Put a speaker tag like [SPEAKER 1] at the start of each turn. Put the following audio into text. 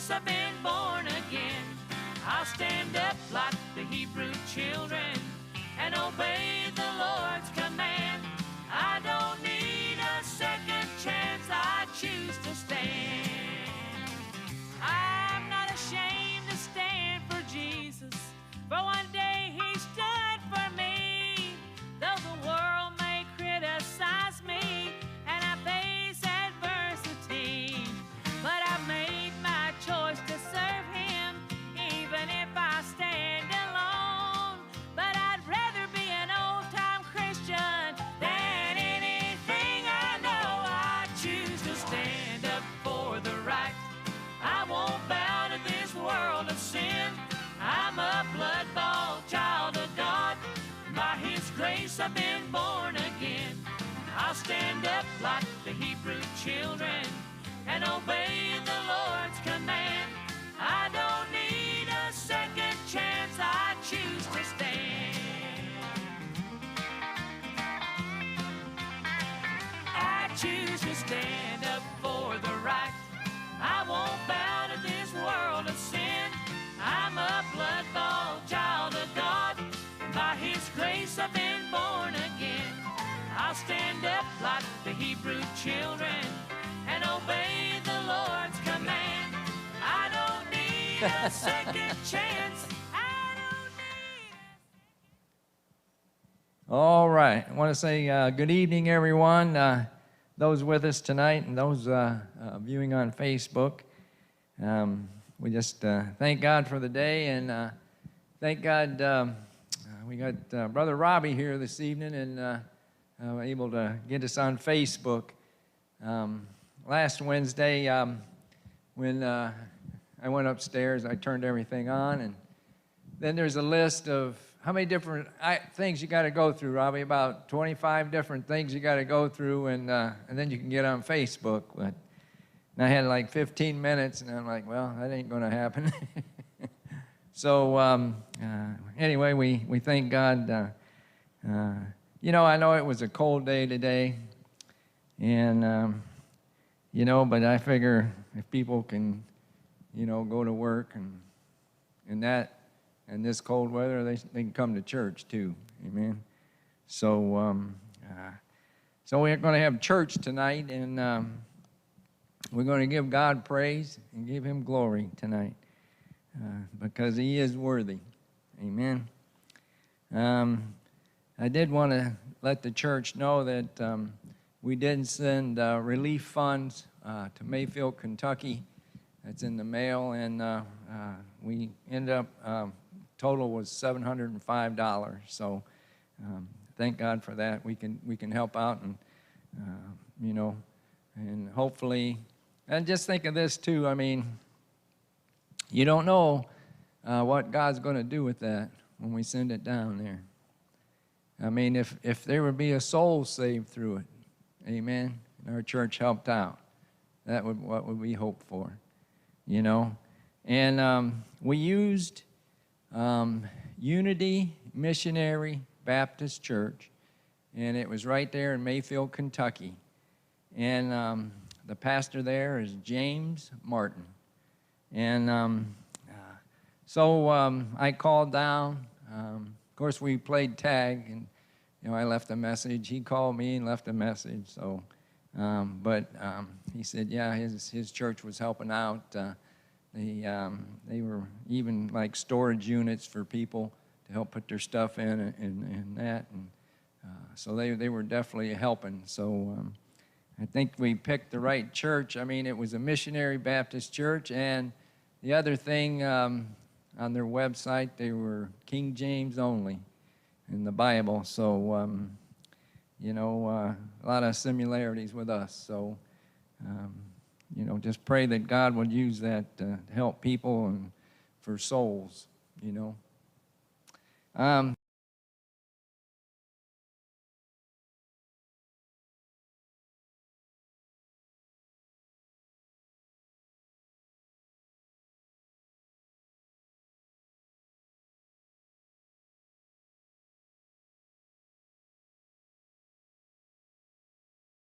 [SPEAKER 1] grace I've been born again. I'll stand up like the Hebrew children and obey the Lord's command. I don't need a second chance, I choose to stand. I'm not ashamed to stand for Jesus, for one day He stood for me. Though the world may criticize me and I face adversity, but I've made my choice to serve Him, even if I stand alone. But I'd rather be an old-time Christian than anything I know. I choose to stand up for the right. I won't bow to this world of sin. I'm a blood-bought child of God. By His grace I've been born again. I'll stand up like the Hebrew children and obey the Lord's command. I don't need a second chance, I choose to stand. I choose to stand up for the right. I won't bow to this world of sin. I'm a blood-bought child of God. By His grace I've been born again. I'll stand up like the Hebrew children and obey the Lord's command. I don't need a second chance. I don't need
[SPEAKER 2] All right. I want to say good evening, everyone. Those with us tonight and those viewing on Facebook. We just thank God for the day, and thank God we got Brother Robbie here this evening and able to get us on Facebook. Last Wednesday, when I went upstairs, I turned everything on, and then there's a list of how many different things you got to go through, Robbie. About 25 different things you got to go through, and then you can get on Facebook. But and I had like 15 minutes, and I'm like, well, that ain't going to happen. So anyway, we thank God. You know, I know it was a cold day today, and you know, but I figure if people can, you know, go to work and this cold weather, they can come to church too. Amen. So so we're going to have church tonight, and we're going to give God praise and give Him glory tonight because He is worthy. Amen. I did want to let the church know that we did send relief funds to Mayfield, Kentucky. That's in the mail, and we ended up, total was $705. So thank God for that. We can help out, and you know, and hopefully, and just think of this too. I mean, you don't know what God's going to do with that when we send it down there. I mean, if there would be a soul saved through it, amen, and our church helped out, that would what would we hope for, you know. And we used Unity Missionary Baptist Church, and it was right there in Mayfield, Kentucky. And the pastor there is James Martin. And so I called down. Of course, we played tag, and you know, I left a message. He called me and left a message. So, but he said, yeah, his church was helping out. They were even like storage units for people to help put their stuff in and that, and so they were definitely helping. So I think we picked the right church. I mean, it was a Missionary Baptist church, and the other thing. On their website, they were King James only in the Bible. So, you know, a lot of similarities with us. So, you know, just pray that God would use that to help people and for souls, you know.